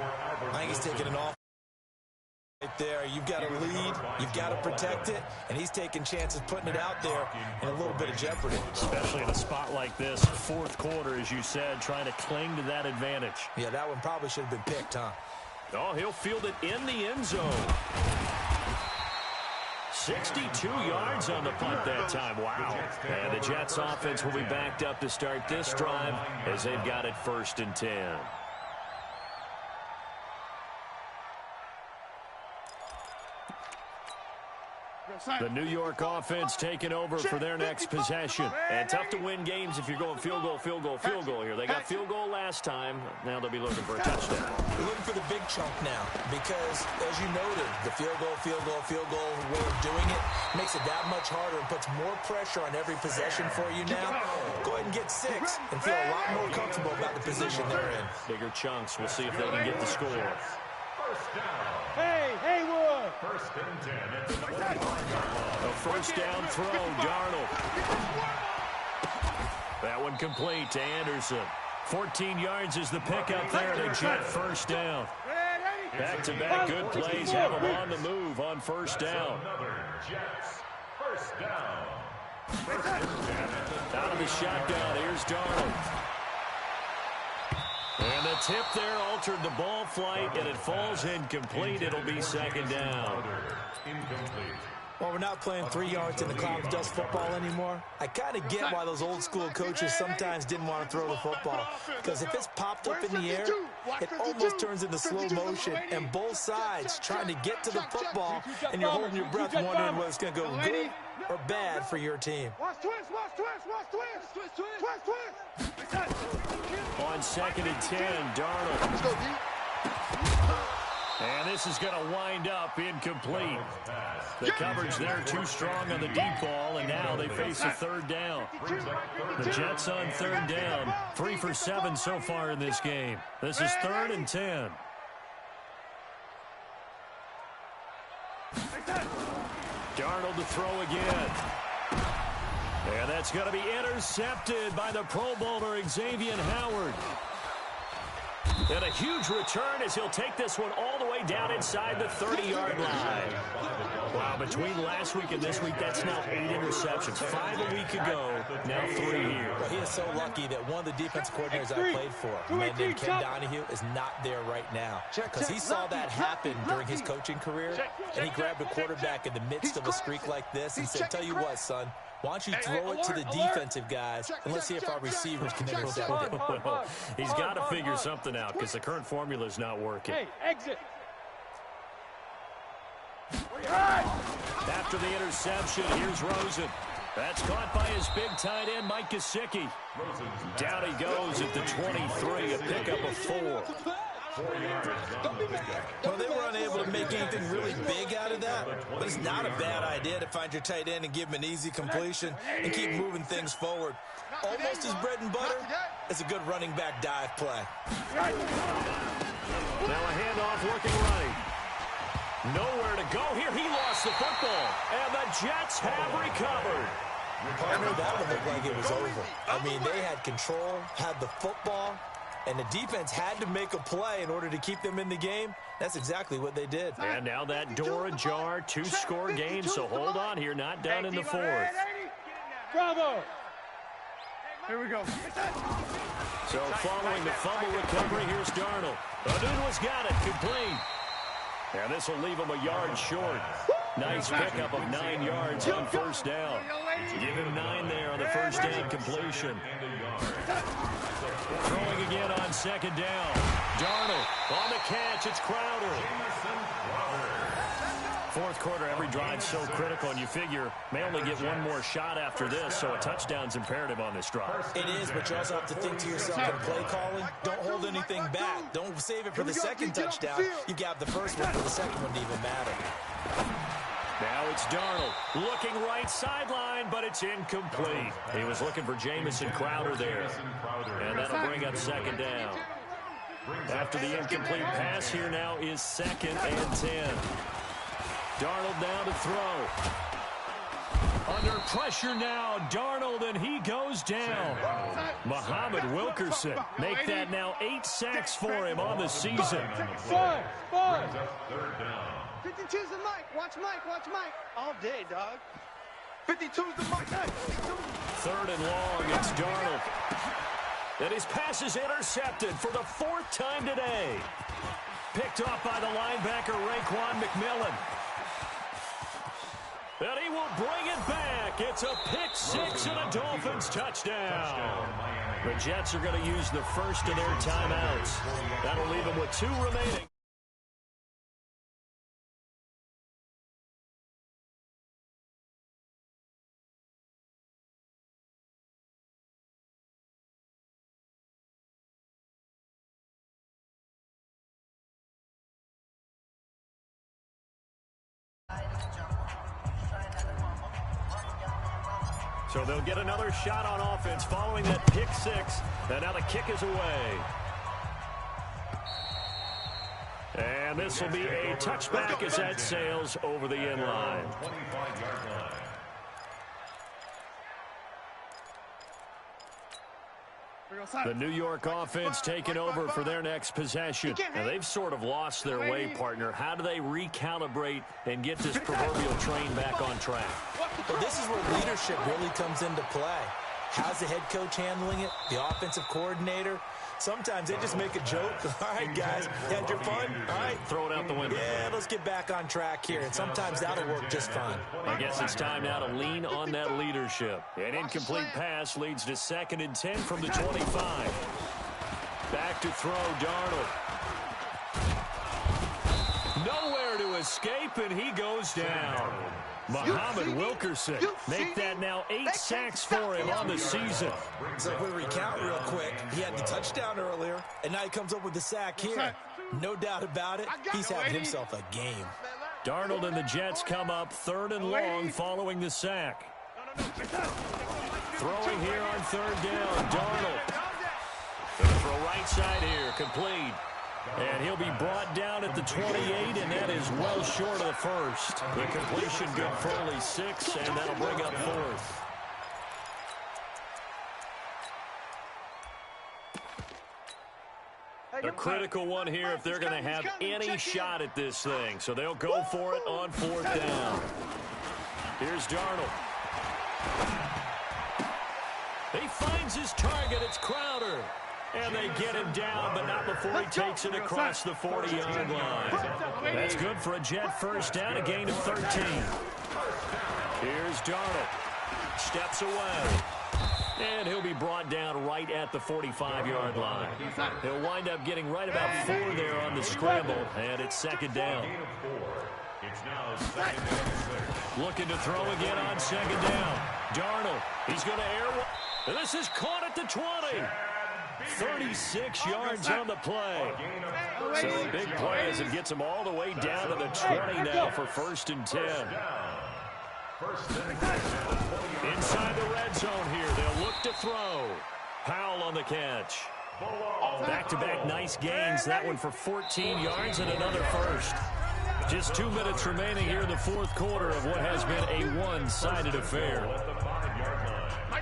I think he's taking it off right there. You've got to lead. You've got to protect it. And he's taking chances putting it out there in a little bit of jeopardy. Especially in a spot like this, fourth quarter, as you said, trying to cling to that advantage. Yeah, that one probably should have been picked, huh? Oh, he'll field it in the end zone. 62 yards on the punt that time. Wow. And the Jets offense will be backed up to start this drive as they've got it first and 10. The New York offense taking over for their next possession. And tough to win games if you're going field goal, field goal, field goal here. They got field goal last time. Now they'll be looking for a touchdown. They're looking for the big chunk now because, as you noted, the field goal way of doing it makes it that much harder and puts more pressure on every possession for you now. Go ahead and get 6 and feel a lot more comfortable about the position they're in. Bigger chunks. We'll see if they can get the score. First down. Hey, Haywood. First and 10 at the 25. A first down throw, Darnold. That one complete to Anderson. 14 yards is the pickup there to Jet first down. Back-to-back good plays have them on the move on first down. Another Jets. First down. First and 10. Out of the shotgun, here's Darnold. And the tip there altered the ball flight, and it falls incomplete. It'll be second down. Incomplete. Well, we're not playing 3 yards in the cloud of dust football anymore. I kind of get why those old school coaches sometimes didn't want to throw the football. Because if it's popped up in the air, it almost turns into slow motion. And both sides trying to get to the football, and you're holding your breath wondering whether it's going to go good or bad for your team. Watch twist, watch twist, watch twist. Twist, twist. Twist, twist. On second and 10, Darnold. Let's go, D. And this is going to wind up incomplete. The coverage there too strong on the deep ball, and now they face a third down. The Jets on third down. 3 for 7 so far in this game. This is 3rd and 10. Darnold to throw again. And that's going to be intercepted by the Pro Bowler Xavier Howard. And a huge return as he'll take this one all the way down inside the 30-yard line. Wow, between last week and this week, that's now 8 interceptions. 5 a week ago, now 3 here. Well, he is so lucky that one of the defensive coordinators I played for, a man named Ken Donahue, is not there right now. Because he saw that happen during his coaching career, and he grabbed a quarterback in the midst of a streak like this and said, tell you what, son, why don't you throw it to the defensive guys, and let's see if our receivers can intercept it. Well, he's got to figure something out because the current formula is not working. Hey, exit. After the interception, here's Rosen. That's caught by his big tight end, Mike Gesicki. Down he goes at the 23, a pickup of 4. 4 yards on the pickup. Well, they were unable to make anything really big out of that, but it's not a bad idea to find your tight end and give him an easy completion and keep moving things forward. Almost his bread and butter. It's a good running back dive play. Now a handoff working right. Nowhere to go here. He lost the football, and the Jets have recovered. Partner, that one looked like it was over. I mean, they had control, had the football, and the defense had to make a play in order to keep them in the game. That's exactly what they did. And now that door ajar, 2-score game, so hold on here, not done in the 4th. Bravo. Here we go. So following the fumble recovery, here's Darnold. O'Doon's got it, complete. And this will leave him a yard short. Nice pickup of 9 yards on first down. Give him 9 there on the first down completion. Throwing again on second down. Darnold on the catch. It's Crowder. 4th quarter, every drive so critical, and you figure may only get one more shot after this, so a touchdown's imperative on this drive. It is, but you also have to think to yourself in play calling, don't hold anything back. Don't save it for the second touchdown. You got the first one for the second one to even matter. Now it's Darnold looking right sideline, but it's incomplete. He was looking for Jamison Crowder there, and that'll bring up second down. After the incomplete pass, here now is 2nd and 10. Darnold now to throw. Under pressure now, Darnold, and he goes down. Muhammad Wilkerson make that now 8 sacks for him on the season. 5. 52's the mic. Watch Mike. Watch Mike. All day, dog. 52's the mic. 3rd and long, it's Darnold. And his pass is intercepted for the 4th time today. Picked off by the linebacker, Raekwon McMillan. And he will bring it back. It's a pick 6 and a Dolphins touchdown. The Jets are going to use the first of their timeouts. That'll leave them with 2 remaining. So they'll get another shot on offense following that pick six. And now the kick is away. And this will be a touchback as that sails over the end line. 25-yard line. The New York offense taking over for their next possession. Now, they've sort of lost their way, partner. How do they recalibrate and get this proverbial train back on track? Well, this is where leadership really comes into play. How's the head coach handling it? The offensive coordinator? Sometimes they just make a joke. All right, guys, you had your fun? All right, Throw it out the window. yeah, let's get back on track here. And sometimes that'll work just fine. I guess it's time now to lean on that leadership. An incomplete pass leads to 2nd and 10 from the 25. Back to throw, Darnold. Nowhere to escape, and he goes down. Muhammad Wilkerson. Make that now 8 sacks for him on the season. So if we recount real quick, he had the touchdown earlier, and now he comes up with the sack here. No doubt about it, he's having himself a game. Darnold and the Jets come up 3rd and long following the sack. Throwing here on 3rd down, Darnold. Gonna throw right side here, complete. And he'll be brought down at the 28, and that is well short of the first. The completion good for only 6, and that'll bring up 4th. A critical one here if they're going to have any shot at this thing. So they'll go for it on 4th down. Here's Darnold. He finds his target. It's Crowder. And they get him down, but not before he takes it across the 40-yard line. That's good for a Jet first down, a gain of 13. Here's Darnold. Steps away. And he'll be brought down right at the 45-yard line. He'll wind up getting right about 4 there on the scramble, and it's 2nd down. It's now 2nd and 6. Looking to throw again on 2nd down. Darnold, he's going to air one. And this is caught at the 20. 36 yards on the play. So a big play as it gets him all the way down to the 20 now for 1st and 10. Inside the red zone here, they'll look to throw. Powell on the catch. Back-to-back nice gains. That one for 14 yards and another first. Just 2 minutes remaining here in the 4th quarter of what has been a one-sided affair.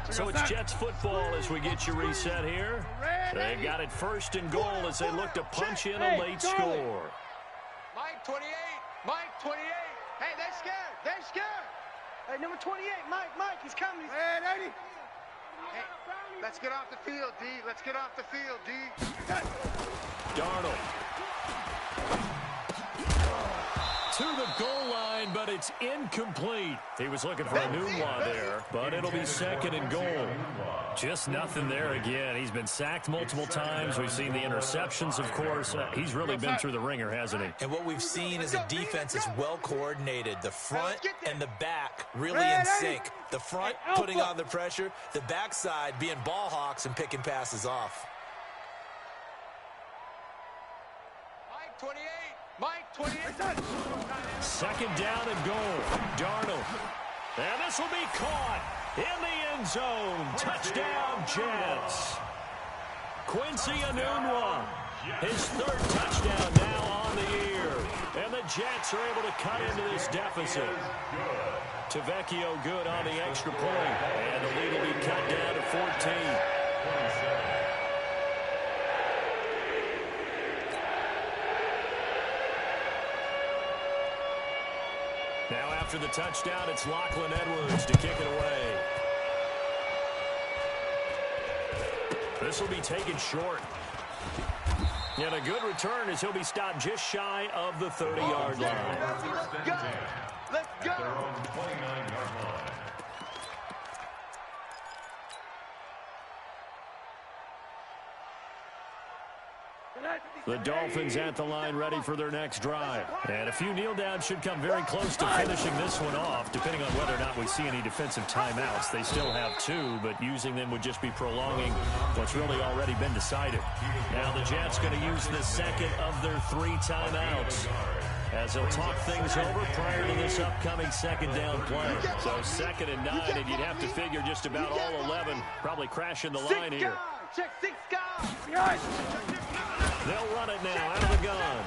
So it's Jets football as we get you reset here. They got it 1st and goal as they look to punch in a late score. Mike 28. Mike 28. Hey, they're scared. They're scared. Hey, number 28. Mike, he's coming. Hey, 80. Hey, let's get off the field, D. Let's get off the field, D. Darnold. To the goal line, but it's incomplete. He was looking for a new one there, but it'll be 2nd and goal. Just nothing there again. He's been sacked multiple times. We've seen the interceptions, of course. He's really been through the ringer, hasn't he? And what we've seen is a defense is well coordinated. The front and the back really in sync. The front putting on the pressure, the backside being ball hawks and picking passes off. Mike 28. Mike 28. 2nd down and goal. Darnold. And this will be caught in the end zone. Touchdown, Jets. Quincy Enunwa. His 3rd touchdown now on the year. And the Jets are able to cut into this deficit. Tavecchio good on the extra point. And the lead will be cut down to 14. Now after the touchdown, it's Lachlan Edwards to kick it away. This will be taken short. And a good return as he'll be stopped just shy of the 30-yard line. Let's go. 29-yard line. The Dolphins at the line ready for their next drive. And a few kneel downs should come very close to finishing this one off, depending on whether or not we see any defensive timeouts. They still have 2, but using them would just be prolonging what's really already been decided. Now the Jets going to use the 2nd of their 3 timeouts. as he'll talk things over prior to this upcoming second down play. So 2nd and 9, and you'd have to figure just about all 11 probably crashing the line here. Check 6 guys. They'll run it now out of the gun.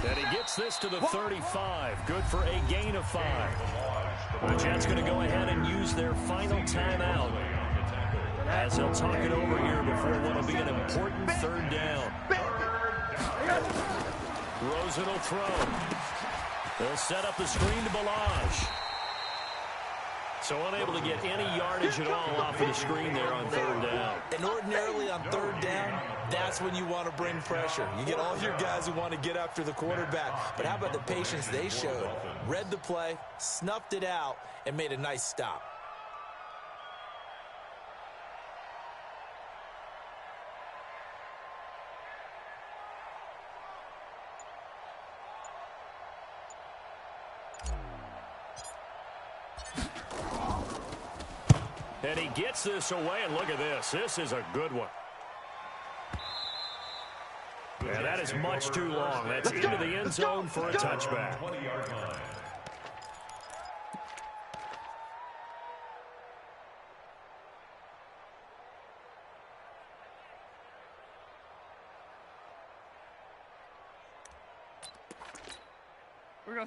And he gets this to the 35. Good for a gain of 5. The Jets going to go ahead and use their final timeout as he'll talk it over here before what will be an important 3rd down. Rosen will throw. They'll set up the screen to Balaj. So unable to get any yardage at all off of the screen there on 3rd down. And ordinarily on 3rd down, that's when you want to bring pressure. You get all your guys who want to get after the quarterback. But how about the patience they showed? Read the play, snuffed it out, and made a nice stop. And he gets this away, and look at this. This is a good one. Yeah, that is much too long. That's into the end zone for a touchback. 20-yard line.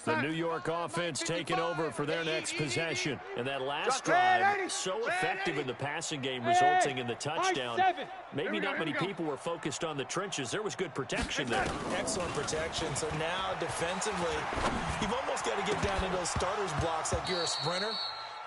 The New York offense taking over for their next possession. And that last drive, so effective in the passing game, resulting in the touchdown. Maybe not many people were focused on the trenches. There was good protection there. Excellent protection. So now defensively, you've almost got to get down in those starters blocks like you're a sprinter.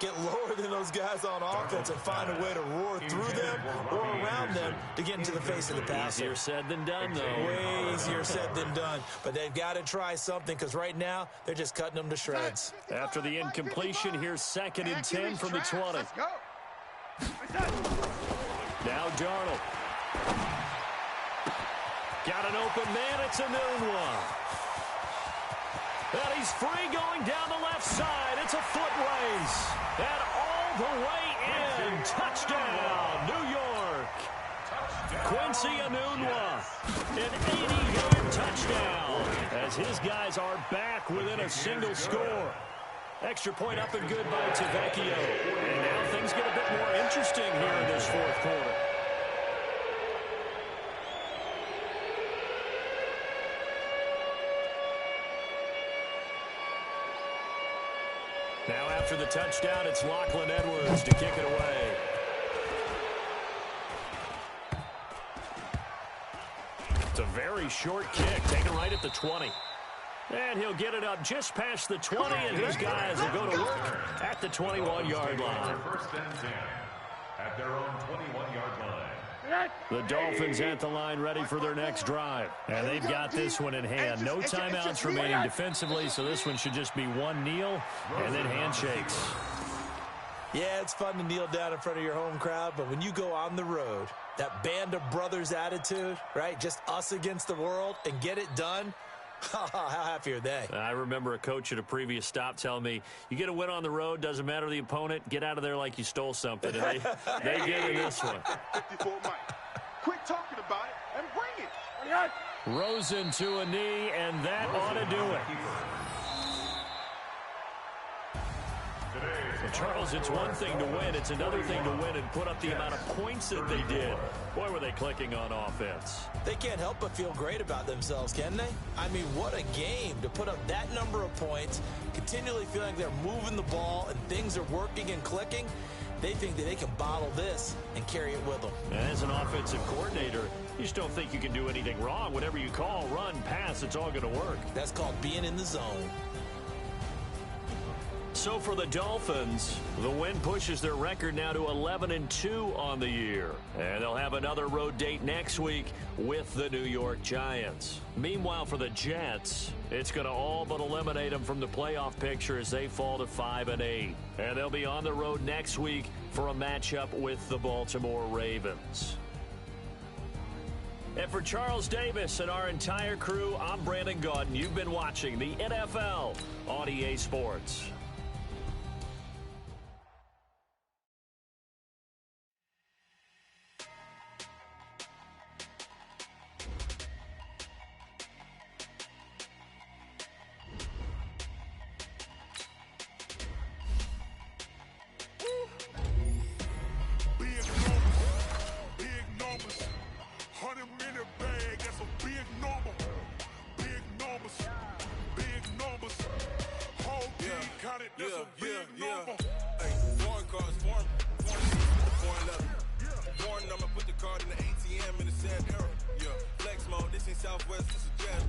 Get lower than those guys on offense and find a way to roar through them or around them to get into the face of the passer. Easier said than done, though. Way easier said than done. But they've got to try something because right now they're just cutting them to shreds. After the incompletion, here's 2nd and 10 from the 20. Now Darnold. Got an open man. It's a noon one. And he's free going down the left side. It's a foot race. And all the way in. Touchdown, New York. Quincy Enunwa. An 80-yard touchdown as his guys are back within a single score. Extra point up and good by Tavecchio. And now things get a bit more interesting here in this 4th quarter. Now after the touchdown, it's Lachlan Edwards to kick it away. It's a very short kick, taken right at the 20. And he'll get it up just past the 20, and his guys will go to work at the 21-yard line. 1st and 10 at their own 21-yard line. The Dolphins at the line ready for their next drive. And they've got this one in hand. No timeouts remaining defensively, so this one should just be one kneel and then handshakes. Yeah, it's fun to kneel down in front of your home crowd, but when you go on the road, that band of brothers attitude, right, just us against the world and get it done, how happy are they? I remember a coach at a previous stop telling me, you get a win on the road, doesn't matter the opponent, get out of there like you stole something. And they did in this one. 54 Mike. Quit talking about it and bring it. Rosen to a knee, and that ought to do it. Well, Charles, it's one thing to win. It's another thing to win and put up the amount of points that they did. Boy, were they clicking on offense. They can't help but feel great about themselves, can they? I mean, what a game to put up that number of points, continually feeling like they're moving the ball and things are working and clicking. They think that they can bottle this and carry it with them. And as an offensive coordinator, you just don't think you can do anything wrong. Whatever you call, run, pass, it's all going to work. That's called being in the zone. So for the Dolphins, the win pushes their record now to 11-2 on the year. And they'll have another road date next week with the New York Giants. Meanwhile, for the Jets, it's going to all but eliminate them from the playoff picture as they fall to 5-8. And they'll be on the road next week for a matchup with the Baltimore Ravens. And for Charles Davis and our entire crew, I'm Brandon Gaudin. You've been watching the NFL on EA Sports. that's a big number. Big numbers. Big numbers. Whole team counted, that's a big number. Hey, foreign cards, foreign leather. Foreign number, put the card in the ATM in the sad era. Yeah, flex mode, this ain't Southwest, this is jet.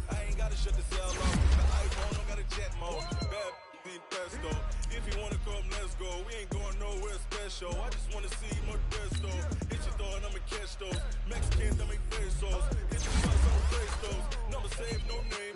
I ain't gotta shut the cell off. The iPhone don't got a jet mode. Bad ain't pesto. If you wanna come, let's go. We ain't going nowhere special. I just wanna see more pesto. Hit your thought, I'ma catch those. Mexicans, I make pesos. Hit your shots, I'ma place those. Number saved, no name.